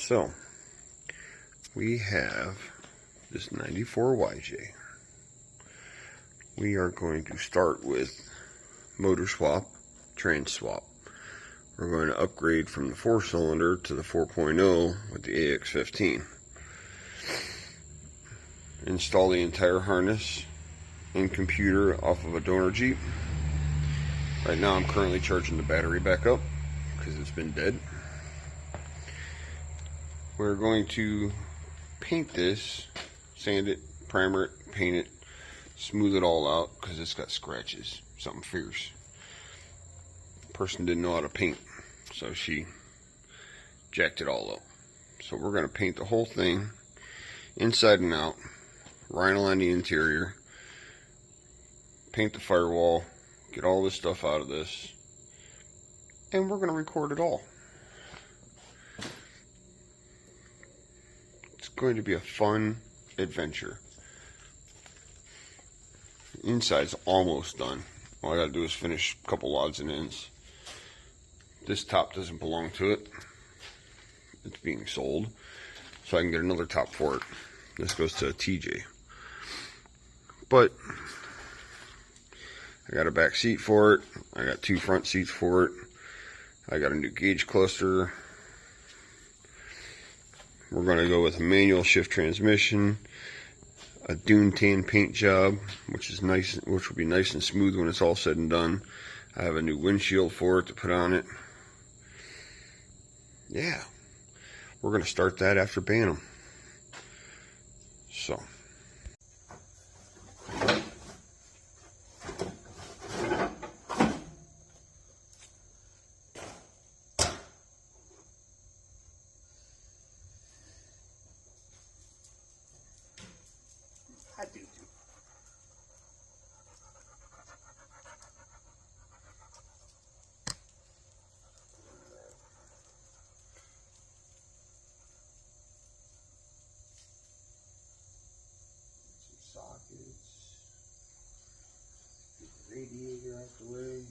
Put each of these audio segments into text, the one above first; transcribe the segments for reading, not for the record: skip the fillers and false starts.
So, we have this 94 YJ. We are going to start with motor swap, trans swap. We're going to upgrade from the 4-cylinder to the 4.0 with the AX15. Install the entire harness and computer off of a donor Jeep. Right now I'm currently charging the battery back up because it's been dead. We're going to paint this, sand it, primer it, paint it, smooth it all out because it's got scratches, something fierce. Person didn't know how to paint, so she jacked it all up. So we're going to paint the whole thing inside and out, vinyl on the interior, paint the firewall, get all this stuff out of this, and we're going to record it all. It's going to be a fun adventure. Inside's almost done. All I gotta do is finish a couple odds and ends. This top doesn't belong to it. It's being sold, so I can get another top for it. This goes to a TJ. But I got a back seat for it. I got 2 front seats for it. I got a new gauge cluster. We're going to go with a manual shift transmission, a Dune Tan paint job, which will be nice and smooth when it's all said and done. I have a new windshield for it to put on it. Yeah, we're going to start that after Bantam. So. I do too. Some sockets. Get the radiator out the way.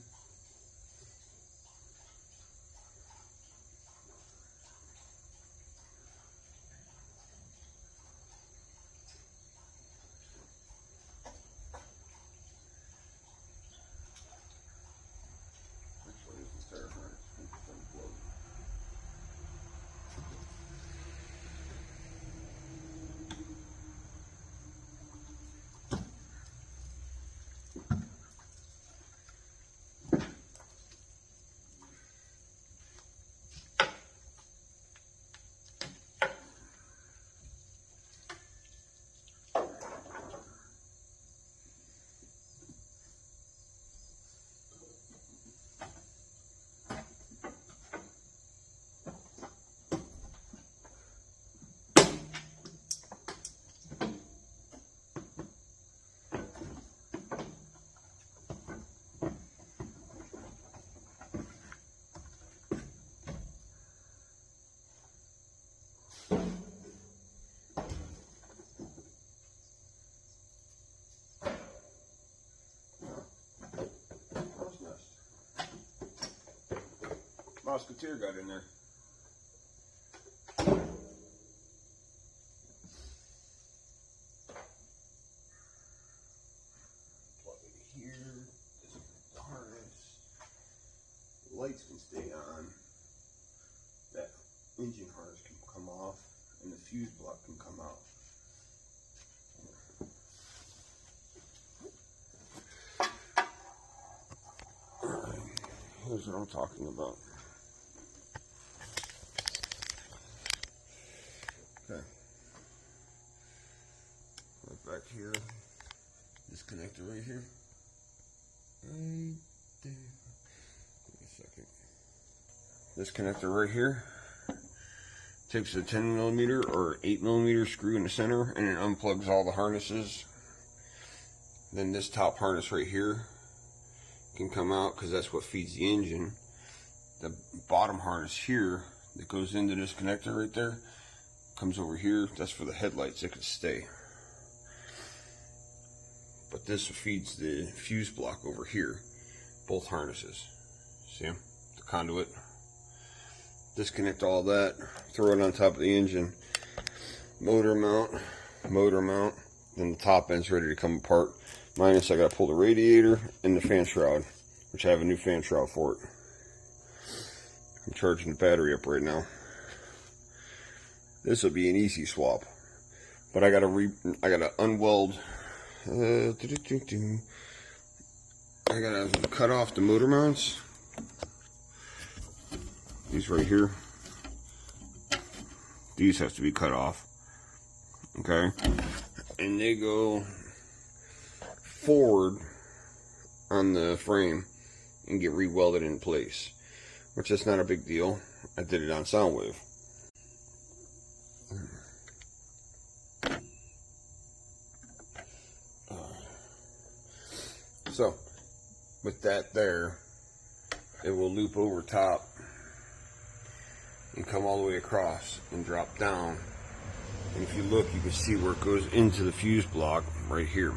Musketeer got in there. Plug it here. This is the harness. The lights can stay on. That engine harness can come off, and the fuse block can come out. Alright, here's what I'm talking about. Okay. Right back here. This connector right here. Right there. Give me a second. This connector right here takes a 10mm or 8mm screw in the center and it unplugs all the harnesses. Then this top harness right here can come out because that's what feeds the engine. The bottom harness here that goes into this connector right there comes over here. That's for the headlights. It can stay. But this feeds the fuse block over here. Both harnesses. See them? The conduit. disconnect all that, throw it on top of the engine, motor mount, then the top end's ready to come apart. Minus I gotta pull the radiator and the fan shroud, which I have a new fan shroud for it. I'm charging the battery up right now. This will be an easy swap, but I gotta unweld. I gotta cut off the motor mounts. These right here. These have to be cut off. Okay, and they go forward on the frame and get re-welded in place, which is not a big deal. I did it on Soundwave. So with that there, it will loop over top and come all the way across and drop down. And if you look, you can see where it goes into the fuse block right here.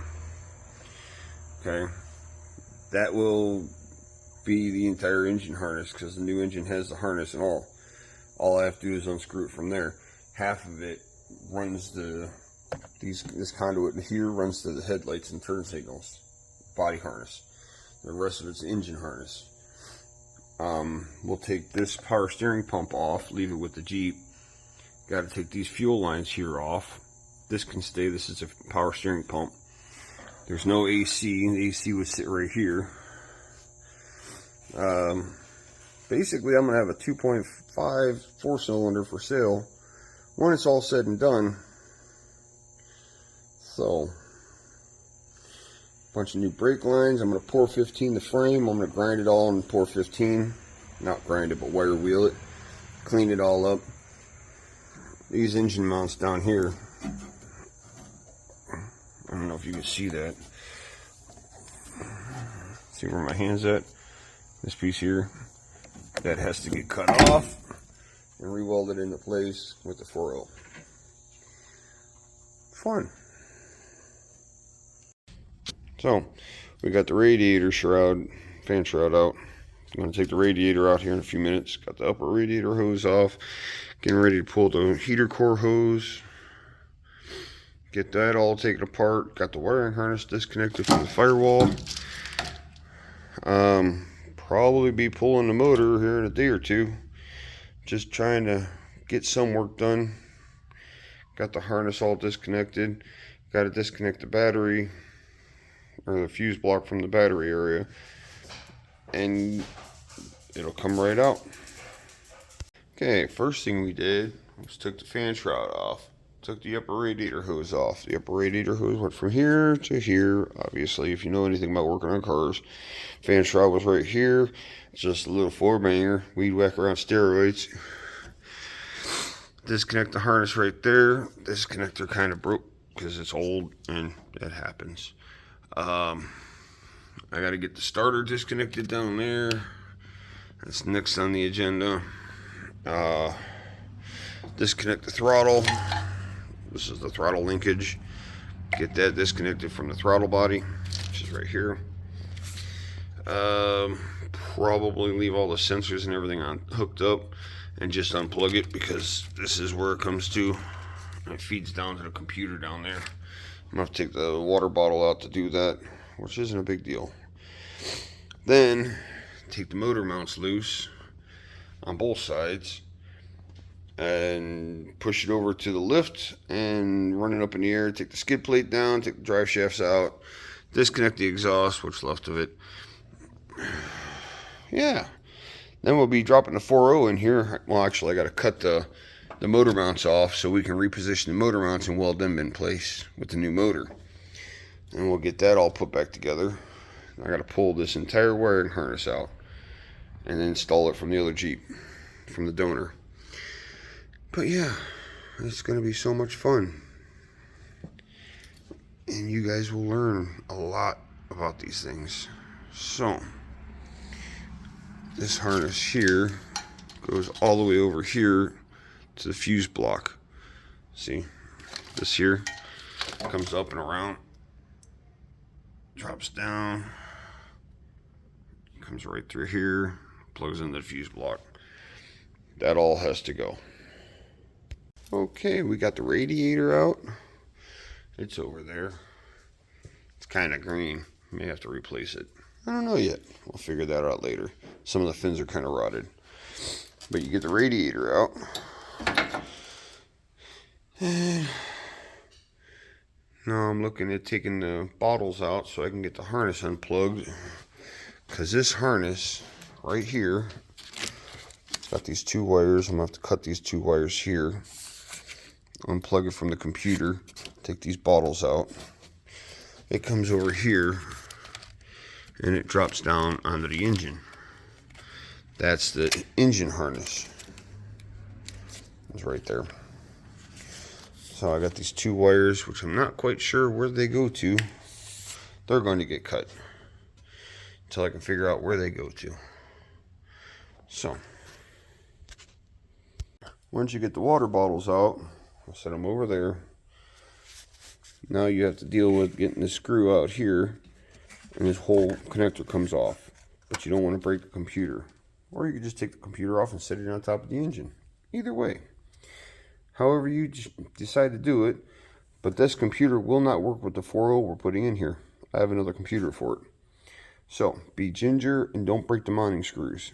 Okay, that will be the entire engine harness, because the new engine has the harness and all. All I have to do is unscrew it from there. Half of it runs this conduit here runs to the headlights and turn signals, body harness. The rest of it's engine harness. We'll take this power steering pump off, leave it with the Jeep. Got to take these fuel lines here off. This can stay. This is a power steering pump. There's no AC. The AC would sit right here. Basically, I'm going to have a 2.5 4-cylinder for sale when it's all said and done. So, bunch of new brake lines. I'm going to pour 15 the frame. I'm going to grind it all and pour 15. Not grind it, but wire wheel it. Clean it all up. These engine mounts down here, I don't know if you can see that. See where my hand's at? This piece here, that has to get cut off and re-welded into place with the 4.0. Fun. So, we got the radiator shroud, fan shroud out. I'm going to take the radiator out here in a few minutes. Got the upper radiator hose off. Getting ready to pull the heater core hose. Get that all taken apart. Got the wiring harness disconnected from the firewall. Probably be pulling the motor here in a day or two. Just trying to get some work done. Got the harness all disconnected. Got to disconnect the battery, or the fuse block from the battery area, and it'll come right out. Okay, first thing we did was took the fan shroud off. Took the upper radiator hose off. The upper radiator hose went from here to here. Obviously, if you know anything about working on cars, fan shroud was right here. It's just a little 4-banger, weed whacker on steroids. Disconnect the harness right there. This connector kind of broke because it's old, and that happens. I got to get the starter disconnected down there. That's next on the agenda. Disconnect the throttle. This is the throttle linkage. Get that disconnected from the throttle body, which is right here. Probably leave all the sensors and everything hooked up and just unplug it, because this is where it comes to. It feeds down to the computer down there. I'm going to have to take the water bottle out to do that, which isn't a big deal. Then take the motor mounts loose on both sides and push it over to the lift and run it up in the air. Take the skid plate down, take the drive shafts out, disconnect the exhaust, what's left of it. Yeah, then we'll be dropping the 4.0 in here. Well, actually, I got to cut the motor mounts off so we can reposition the motor mounts and weld them in place with the new motor, and we'll get that all put back together. I got to pull this entire wiring harness out and then install it from the other Jeep, from the donor. But yeah, it's going to be so much fun, and you guys will learn a lot about these things. So this harness here goes all the way over here to the fuse block. See, this here comes up and around, drops down, comes right through here, plugs into the fuse block. that all has to go. Okay, we got the radiator out. It's over there. It's kind of green. May have to replace it. I don't know yet. We'll figure that out later. Some of the fins are kind of rotted. But you get the radiator out. And now I'm looking at taking the bottles out so I can get the harness unplugged. Because this harness right here, it's got these 2 wires. I'm going to have to cut these 2 wires here. Unplug it from the computer. Take these bottles out. It comes over here and it drops down onto the engine. That's the engine harness. It's right there. So I got these 2 wires, which I'm not quite sure where they go to. They're going to get cut until I can figure out where they go to. So once you get the water bottles out, I'll set them over there. Now you have to deal with getting the screw out here, and this whole connector comes off. But you don't want to break the computer. Or you can just take the computer off and set it on top of the engine. Either way. However you decide to do it. But this computer will not work with the 4.0 we're putting in here. I have another computer for it. So, be ginger and don't break the mounting screws.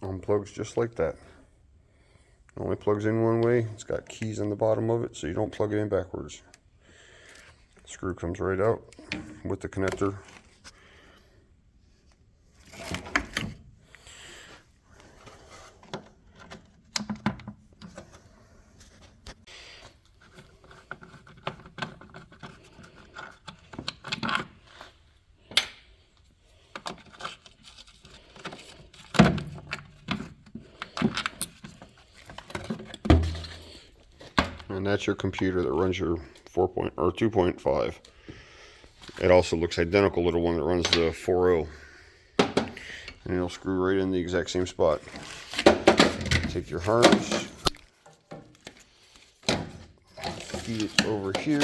Unplugs just like that. It only plugs in one way. It's got keys on the bottom of it, so you don't plug it in backwards. The screw comes right out with the connector. And that's your computer that runs your 2.5. It also looks identical to the one that runs the 4.0. And it'll screw right in the exact same spot. Take your harness, feed it over here.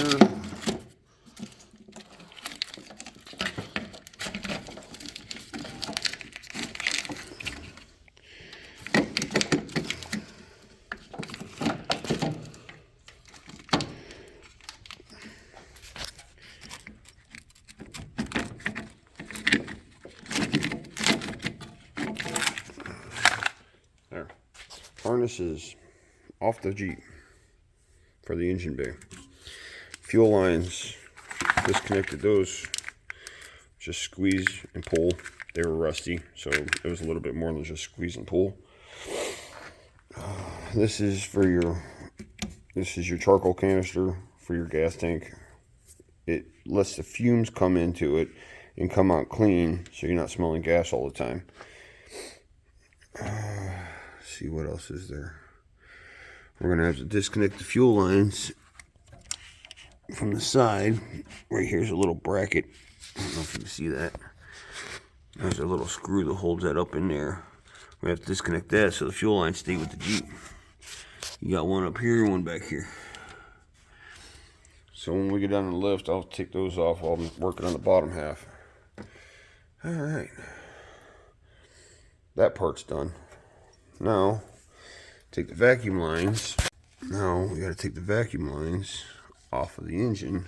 There. Harness is off the Jeep for the engine bay. Fuel lines, disconnected those. Just squeeze and pull. They were rusty, so it was a little bit more than just squeeze and pull. This is your charcoal canister for your gas tank. It lets the fumes come into it and come out clean, so you're not smelling gas all the time. See what else is there. We're gonna have to disconnect the fuel lines from the side. Right here's a little bracket. I don't know if you can see that. There's a little screw that holds that up in there. We have to disconnect that so the fuel lines stay with the Jeep. You got one up here and one back here. So when we get down the lift, I'll take those off while I'm working on the bottom half. Alright. That part's done. Now, take the vacuum lines. Now, we gotta take the vacuum lines off of the engine.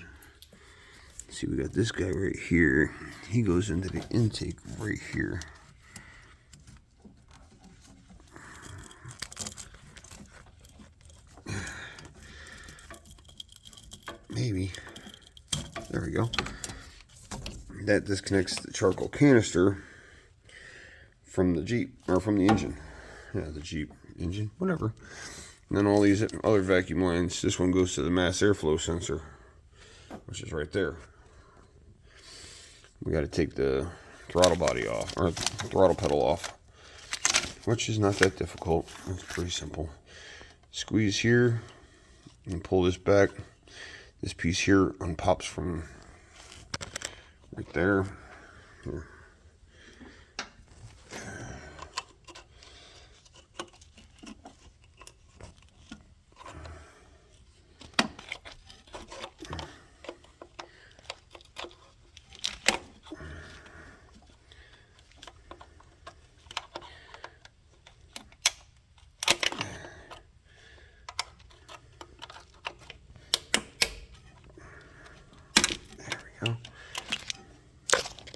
See, we got this guy right here. He goes into the intake right here. Maybe. There we go. That disconnects the charcoal canister from the Jeep, or from the engine. Yeah, the Jeep engine, whatever. And then all these other vacuum lines, this one goes to the mass airflow sensor, which is right there. We got to take the throttle body off, or throttle pedal off. which is not that difficult. It's pretty simple. Squeeze here and pull this back. This piece here unpops from right there. Here.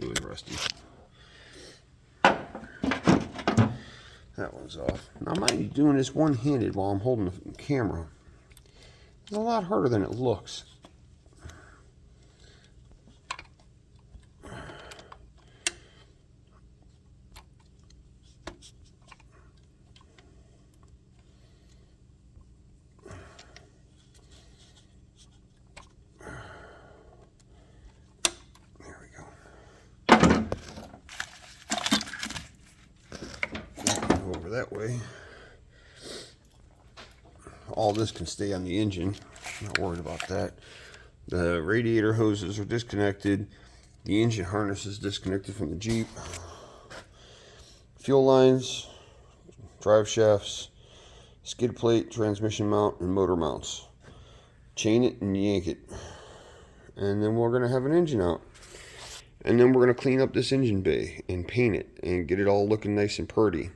Really rusty. That one's off. Now, mind you, doing this one-handed while I'm holding the camera is a lot harder than it looks. Over that way. All this can stay on the engine. Not worried about that. The radiator hoses are disconnected. The engine harness is disconnected from the Jeep. Fuel lines, drive shafts, skid plate, transmission mount, and motor mounts. Chain it and yank it. And then we're going to have an engine out. And then we're going to clean up this engine bay and paint it and get it all looking nice and pretty.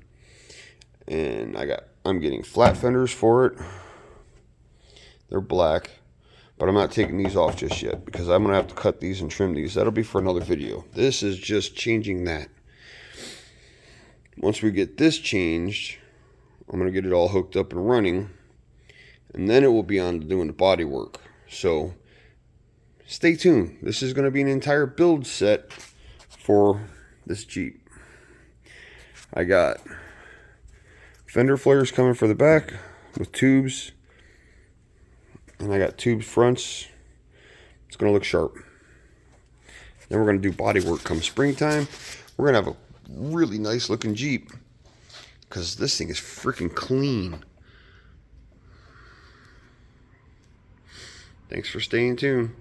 And I'm getting flat fenders for it. They're black, but I'm not taking these off just yet because I'm gonna have to cut these and trim these. That'll be for another video. This is just changing that. Once we get this changed, I'm gonna get it all hooked up and running, and then it will be on to doing the body work. So stay tuned. This is gonna be an entire build set for this Jeep. I got fender flares coming for the back with tubes, and I got tubes fronts. It's gonna look sharp. Then we're gonna do body work come springtime. We're gonna have a really nice looking Jeep because this thing is freaking clean. Thanks for staying tuned.